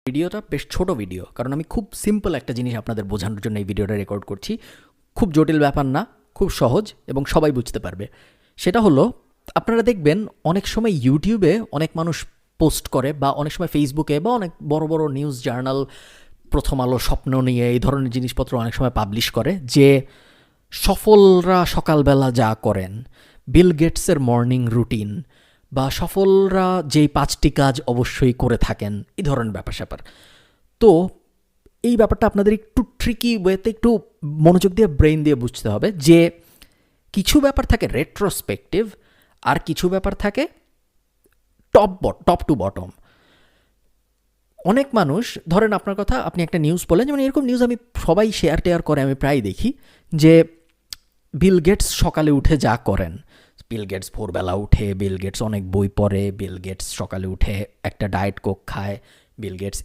ভিডিওটা বেশ ছোট ভিডিও, কারণ আমি খুব সিম্পল একটা জিনিস আপনাদের বোঝানোর জন্য এই ভিডিওটা রেকর্ড করছি। খুব জটিল ব্যাপার না, খুব সহজ এবং সবাই বুঝতে পারবে। সেটা হলো, আপনারা দেখবেন অনেক সময় ইউটিউবে অনেক মানুষ পোস্ট করে, বা অনেক সময় ফেসবুকে, বা অনেক বড় বড় নিউজ জার্নাল, প্রথম আলো, স্বপ্ন নিয়ে এই ধরনের জিনিসপত্র অনেক সময় পাবলিশ করে যে সফলরা সকালবেলা যা করেন, বিল গেটসের মর্নিং রুটিন, বা সফলরা যেই 5টি কাজ অবশ্যই করে থাকেন, এই ধরনের ব্যাপার স্যাপার। তো এই ব্যাপারটা আপনাদের একটু ট্রিকি ওয়েতে একটু মনোযোগ দিয়ে ব্রেন দিয়ে বুঝতে হবে যে কিছু ব্যাপার থাকে রেট্রোস্পেক্টিভ, আর কিছু ব্যাপার থাকে টপ টু বটম। অনেক মানুষ, ধরেন আপনার কথা, আপনি একটা নিউজ বলেন, যেমন এরকম নিউজ আমি সবাই শেয়ার করে, আমি প্রায় দেখি যে বিল গেটস সকালে উঠে যা করেন। বিল গেটস ভোরবেলা উঠে, বিল গেটস অনেক বই পড়ে, বিল গেটস সকালে উঠে একটা ডায়েট কোক খায়, বিল গেটস